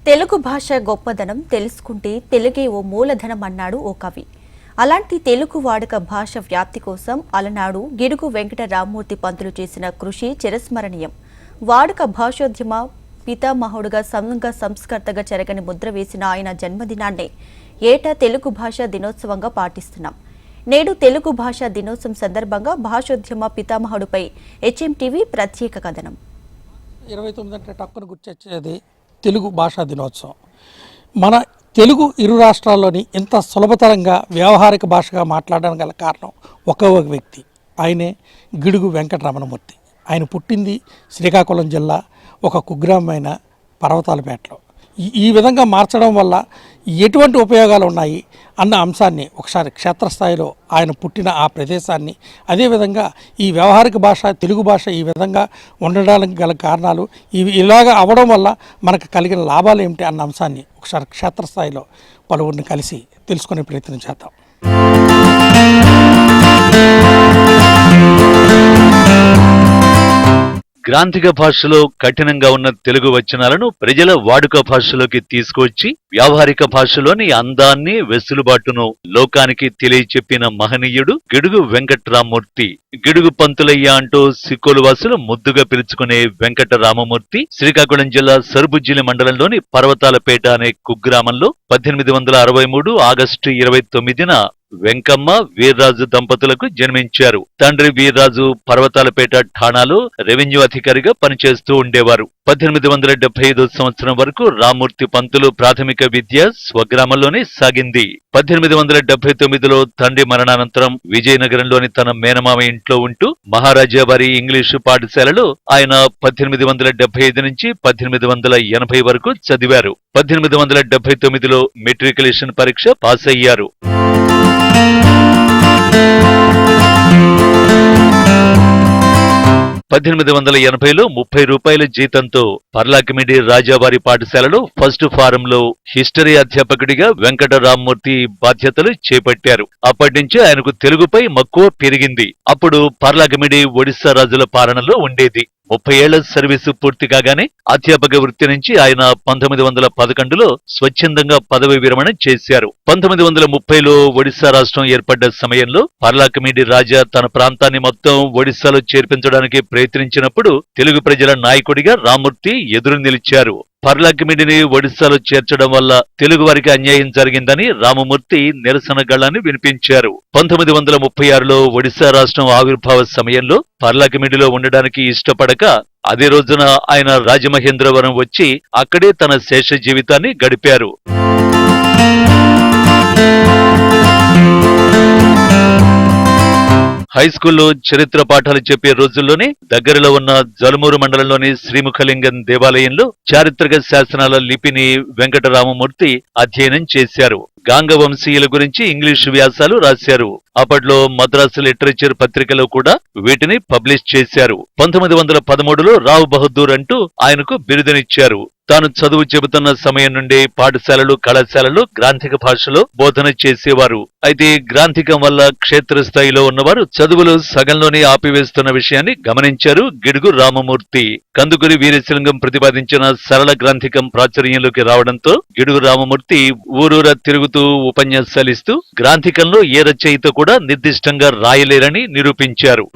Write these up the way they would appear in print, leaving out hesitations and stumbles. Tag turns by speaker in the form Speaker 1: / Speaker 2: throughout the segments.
Speaker 1: తెలుగు భాష గొప్పదనం తెలుసుకుంటే తెలుగే ఓ మూలధనం అన్నాడు ఓ కవి. అలాంటి తెలుగు వాడుక భాష వ్యాప్తి కోసం అలనాడు గిడుగు వెంకట రామ్మూర్తి పంతులు చేసిన కృషి చిరస్మరణీయం. వాడుక భాషోద్యమ పితామహుడుగా సంఘ సంస్కర్తగా చెరగని ముద్ర వేసిన ఆయన జన్మదినాన్నే ఏటా తెలుగు భాషా దినోత్సవంగా పాటిస్తున్నాం. నేడు తెలుగు భాషా దినోత్సవం సందర్భంగా భాషోద్యమ పితామహుడుపై హెచ్ఎంటీవీ ప్రత్యేక కథనం.
Speaker 2: 29 అంటే టక్కును గుర్తొచ్చేది తెలుగు భాషా దినోత్సవం. మన తెలుగు ఇరు రాష్ట్రాల్లోని ఇంత సులభతరంగా వ్యవహారిక భాషగా మాట్లాడడానికి గల కారణం ఒకే ఒక వ్యక్తి, ఆయనే గిడుగు వెంకట రమణమూర్తి. ఆయన పుట్టింది శ్రీకాకుళం జిల్లా ఒక కుగ్రామమైన పర్వతాలపేటలో. ఈ విధంగా మార్చడం వల్ల ఎటువంటి ఉపయోగాలు ఉన్నాయి అన్న అంశాన్ని ఒకసారి క్షేత్రస్థాయిలో ఆయన పుట్టిన ఆ ప్రదేశాన్ని, అదేవిధంగా ఈ వ్యవహారిక భాష తెలుగు భాష ఈ విధంగా ఉండడానికి గల కారణాలు, ఇవి ఇలాగ అవ్వడం వల్ల మనకు కలిగిన లాభాలు ఏమిటి అన్న అంశాన్ని ఒకసారి క్షేత్రస్థాయిలో పలువురిని కలిసి తెలుసుకునే ప్రయత్నం చేద్దాం.
Speaker 3: గ్రాంథిక భాషలో కఠినంగా ఉన్న తెలుగు వచనాలను ప్రజల వాడుక భాషలోకి తీసుకువచ్చి వ్యావహారిక భాషలోని అందాన్ని వెసులుబాటును లోకానికి తెలియచెప్పిన మహనీయుడు గిడుగు వెంకట్రామమూర్తి. గిడుగు పంతులయ్య అంటూ సిక్కోలు వాసులు ముద్దుగా పిలుచుకునే వెంకట రామమూర్తి శ్రీకాకుళం జిల్లా సరుబుజ్జిలి మండలంలోని పర్వతాలపేట అనే కుగ్రామంలో 1863 ఆగస్టు 29న వెంకమ్మ వీర్రాజు దంపతులకు జన్మించారు. తండ్రి వీర్రాజు పర్వతాలపేట ఠాణాలో రెవెన్యూ అధికారిగా పనిచేస్తూ ఉండేవారు. 1875 సంవత్సరం వరకు రామ్మూర్తి పంతులు ప్రాథమిక విద్య స్వగ్రామంలోనే సాగింది. 1879లో తండ్రి మరణానంతరం విజయనగరంలోని తన మేనమామ ఇంట్లో ఉంటూ మహారాజా వారి ఇంగ్లీషు పాఠశాలలో ఆయన 1875 నుంచి 1880 వరకు చదివారు. 1879లో మెట్రికులేషన్ పరీక్ష పాస్ అయ్యారు. 1880లో 30 రూపాయల జీతంతో పర్లాకిమిడి రాజావారి పాఠశాలలో ఫస్ట్ ఫారంలో హిస్టరీ అధ్యాపకుడిగా వెంకట రామ్మూర్తి బాధ్యతలు చేపట్టారు. అప్పటి నుంచి ఆయనకు తెలుగుపై మక్కువ పెరిగింది. అప్పుడు పర్లాకిమిడి ఒడిశా రాజుల పాలనలో ఉండేది. 30 ఏళ్ల సర్వీసు పూర్తి కాగానే అధ్యాపక వృత్తి నుంచి ఆయన 1911లో స్వచ్ఛందంగా పదవి విరమణ చేశారు. 1930లో ఒడిశా రాష్ట్రం ఏర్పడ్డ సమయంలో పర్లాకిమిడి రాజా తన ప్రాంతాన్ని మొత్తం ఒడిశాలో చేర్పించడానికి ప్రయత్నించినప్పుడు తెలుగు ప్రజల నాయకుడిగా రామ్మూర్తి ఎదురు నిలిచారు. పర్లాకిమిడిని ఒడిశాలో చేర్చడం వల్ల తెలుగు వారికి అన్యాయం జరిగిందని రామమూర్తి నిరసన గళాన్ని వినిపించారు. 1936లో ఒడిశా రాష్ట్రం ఆవిర్భావ సమయంలో పర్లాకిమిడిలో ఉండడానికి ఇష్టపడక అదే రోజున ఆయన రాజమహేంద్రవరం వచ్చి అక్కడే తన శేష జీవితాన్ని గడిపారు. హైస్కూల్లో చరిత్ర పాఠాలు చెప్పే రోజుల్లోనే దగ్గరలో ఉన్న జలమూరు మండలంలోని శ్రీముఖలింగం దేవాలయంలో చారిత్రక శాసనాల లిపిని వెంకట రామమూర్తి అధ్యయనం చేశారు. గాంగ వంశీయుల గురించి ఇంగ్లీషు వ్యాసాలు రాశారు. అప్పట్లో మద్రాసు లిటరేచర్ పత్రికలో కూడా వీటిని పబ్లిష్ చేశారు. 1913లో రావ్ బహదూర్ అంటూ ఆయనకు బిరుదునిచ్చారు. తాను చదువు చెబుతున్న సమయం నుండి పాఠశాలలు కళాశాలలు గ్రాంథిక భాషలో బోధన చేసేవారు. అయితే గ్రాంథికం వల్ల క్షేత్రస్థాయిలో ఉన్నవారు చదువులు సగంలోనే ఆపివేస్తున్న విషయాన్ని గమనించారు గిడుగు రామమూర్తి. కందుకూరి వీరేశలింగం ప్రతిపాదించిన సరళ గ్రాంథికం ప్రాచుర్యంలోకి రావడంతో గిడుగు రామమూర్తి ఊరూరా తిరుగుతూ ఉపన్యాసాలిస్తూ గ్రాంథికంలో ఏ రచయిత కూడా నిర్దిష్టంగా రాయలేరని నిరూపించారు.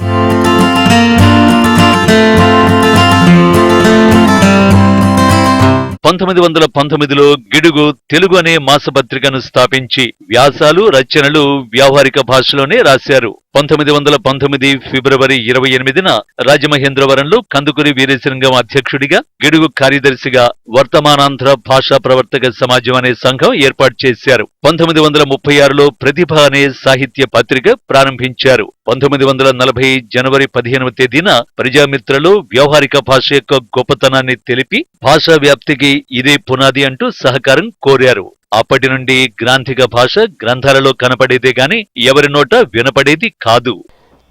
Speaker 3: 1919లో గిడుగు తెలుగు అనే మాసపత్రికను స్థాపించి వ్యాసాలు రచనలు వ్యావహారిక భాషలోనే రాశారు. 1919 ఫిబ్రవరి 28న రాజమహేంద్రవరంలో కందుకూరి వీరేశలింగం అధ్యక్షుడిగా, గిడుగు కార్యదర్శిగా వర్తమానాంధ్ర భాషా ప్రవర్తక సమాజం అనే సంఘం ఏర్పాటు చేశారు. 1936లో ప్రతిభ అనే సాహిత్య పత్రిక ప్రారంభించారు. 1940 జనవరి 15వ తేదీన ప్రజామిత్రలో వ్యవహారిక భాష యొక్క గొప్పతనాన్ని తెలిపి భాషా వ్యాప్తికి ఇదే పునాది అంటూ సహకారం కోరారు. అప్పటి నుండి గ్రాంథిక భాష గ్రంథాలలో కనపడేదే గాని ఎవరి నోట వినపడేది కాదు.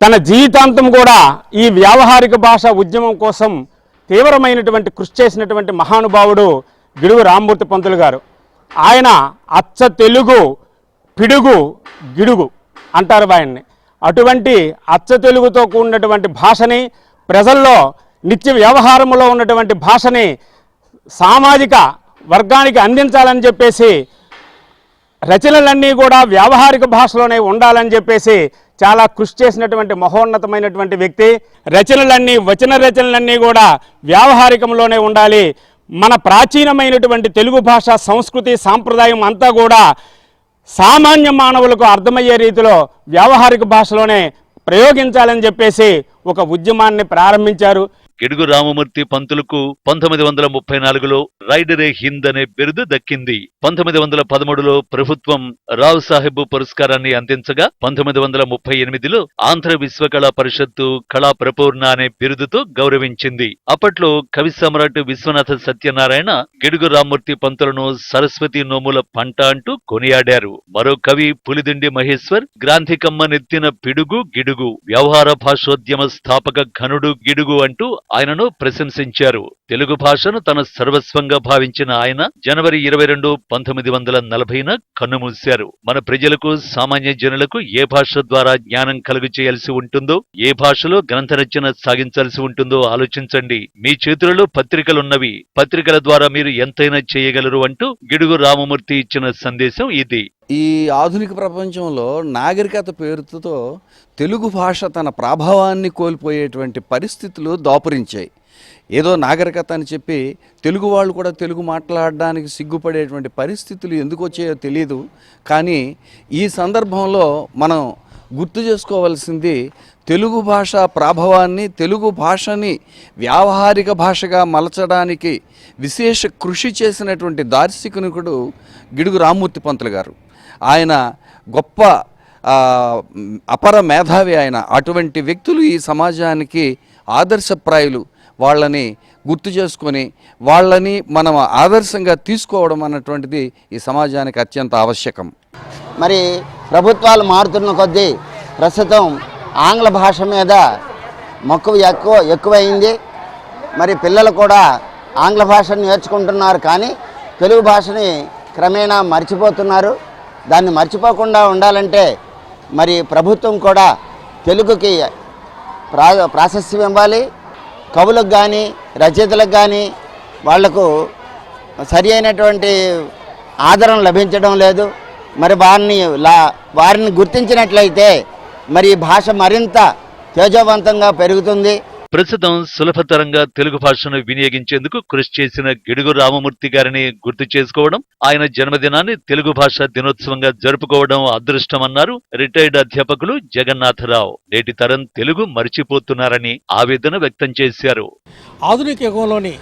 Speaker 4: తన జీవితాంతం కూడా ఈ వ్యావహారిక భాష ఉద్యమం కోసం తీవ్రమైనటువంటి కృషి చేసినటువంటి మహానుభావుడు గిడుగు రామ్మూర్తి పంతులు గారు. ఆయన అచ్చ తెలుగు పిడుగు గిడుగు అంటారు ఆయన్ని. అటువంటి అచ్చ తెలుగుతో కూడినటువంటి భాషని, ప్రజల్లో నిత్య వ్యవహారంలో ఉన్నటువంటి భాషని సామాజిక వర్గానికి అందించాలని చెప్పేసి రచనలన్నీ కూడా వ్యావహారిక భాషలోనే ఉండాలని చెప్పేసి చాలా కృషి చేసినటువంటి మహోన్నతమైనటువంటి వ్యక్తి. వచన రచనలన్నీ కూడా వ్యావహారికంలోనే ఉండాలి. మన ప్రాచీనమైనటువంటి తెలుగు భాష సంస్కృతి సాంప్రదాయం అంతా కూడా సామాన్య మానవులకు అర్థమయ్యే రీతిలో వ్యావహారిక భాషలోనే ప్రయోగించాలని చెప్పేసి ఒక ఉద్యమాన్ని ప్రారంభించారు.
Speaker 3: గిడుగు రామమూర్తి పంతులకు 1934లో రైడర్ ఏ హింద్ అనే బిరుదు దక్కింది. 1913లో ప్రభుత్వం రావ్ సాహెబ్ పురస్కారాన్ని అందించగా 1938లో ఆంధ్ర విశ్వకళా పరిషత్తు కళా ప్రపూర్ణ అనే బిరుదుతో గౌరవించింది. అప్పట్లో కవి సమ్రాట్ విశ్వనాథ సత్యనారాయణ గిడుగు రామమూర్తి పంతులను సరస్వతి నోముల పంట అంటూ కొనియాడారు. మరో కవి పులిదిండి మహేశ్వర్ గ్రాంధికమ్మ నెత్తిన పిడుగు గిడుగు, వ్యవహార భాషోద్యమ స్థాపక ఘనుడు గిడుగు అంటూ ఆయనను ప్రశంసించారు. తెలుగు భాషను తన సర్వస్వంగా భావించిన ఆయన జనవరి 22, 1940న కన్నుమూశారు. మన ప్రజలకు, సామాన్య జనులకు ఏ భాష ద్వారా జ్ఞానం కలుగు చేయాల్సి ఉంటుందో, ఏ భాషలో గ్రంథ రచన సాగించాల్సి ఉంటుందో ఆలోచించండి. మీ చేతులలో పత్రికలున్నవి, పత్రికల ద్వారా మీరు ఎంతైనా చేయగలరు అంటూ గిడుగు రామమూర్తి ఇచ్చిన సందేశం ఇది.
Speaker 5: ఈ ఆధునిక ప్రపంచంలో నాగరికత పేరుతో తెలుగు భాష తన ప్రభావాన్ని కోల్పోయేటువంటి పరిస్థితులు దాపురించాయి. ఏదో నాగరికత అని చెప్పి తెలుగు వాళ్ళు కూడా తెలుగు మాట్లాడడానికి సిగ్గుపడేటువంటి పరిస్థితులు ఎందుకు వచ్చాయో తెలియదు. కానీ ఈ సందర్భంలో మనం గుర్తు చేసుకోవాల్సింది తెలుగు భాష ప్రభావాన్ని, తెలుగు భాషని వ్యావహారిక భాషగా మలచడానికి విశేష కృషి చేసినటువంటి దార్శనికుడు గిడుగు రామమూర్తి పంతులు గారు. ఆయన గొప్ప అపర మేధావి. ఆయన అటువంటి వ్యక్తులు ఈ సమాజానికి ఆదర్శప్రాయులు. వాళ్ళని గుర్తు చేసుకొని వాళ్ళని మనం ఆదర్శంగా తీసుకోవడం అన్నటువంటిది ఈ సమాజానికి అత్యంత ఆవశ్యకం.
Speaker 6: మరి ప్రభుత్వాలు మారుతున్న కొద్దీ ప్రస్తుతం ఆంగ్ల భాష మీద మక్కువ ఎక్కువైంది. మరి పిల్లలు కూడా ఆంగ్ల భాషను నేర్చుకుంటున్నారు, కానీ తెలుగు భాషని క్రమేణా మర్చిపోతున్నారు. దాన్ని మర్చిపోకుండా ఉండాలంటే మరి ప్రభుత్వం కూడా తెలుగుకి ప్రాశస్త్యం ఇవ్వాలి. కవులకు కానీ రచయితలకు కానీ వాళ్లకు సరి అయినటువంటి ఆదరణ లభించడం లేదు. మరి వారిని గుర్తించినట్లయితే మరి భాష మరింత తేజవంతంగా పెరుగుతుంది.
Speaker 3: ప్రస్తుతం సులభతరంగా తెలుగు భాషను వినియోగించేందుకు కృషి చేసిన గిడుగు రామమూర్తి గారిని గుర్తు చేసుకోవడం, ఆయన జన్మదినాన్ని తెలుగు భాష దినోత్సవంగా జరుపుకోవడం అదృష్టమన్నారు రిటైర్డ్ అధ్యాపకులు జగన్నాథరావు. నేటి తరం తెలుగు మరిచిపోతున్నారని ఆవేదన వ్యక్తం చేశారు.
Speaker 2: ఆధునిక యుగంలోని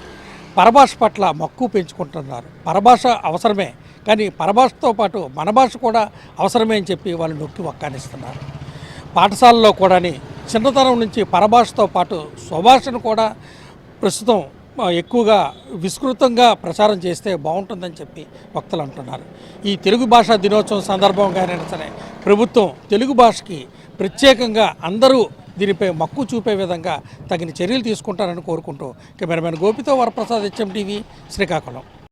Speaker 2: పరభాష పట్ల మక్కువ పెంచుకుంటున్నారు. పరభాష అవసరమే, కానీ పరభాషతో పాటు మన భాష కూడా అవసరమే అని చెప్పి వాళ్ళు నొక్కి వక్కానిస్తున్నారు. పాఠశాలలో కూడా చిన్నతనం నుంచి పరభాషతో పాటు స్వభాషను కూడా ప్రస్తుతం ఎక్కువగా విస్తృతంగా ప్రచారం చేస్తే బాగుంటుందని చెప్పి వక్తలు అంటున్నారు. ఈ తెలుగు భాషా దినోత్సవం సందర్భంగానైనా సరే ప్రభుత్వం తెలుగు భాషకి ప్రత్యేకంగా అందరూ దీనిపై మక్కువ చూపే విధంగా తగిన చర్యలు తీసుకుంటారని కోరుకుంటూ కెమెరామెన్ గోపితో వరప్రసాద్, HM TV, శ్రీకాకుళం.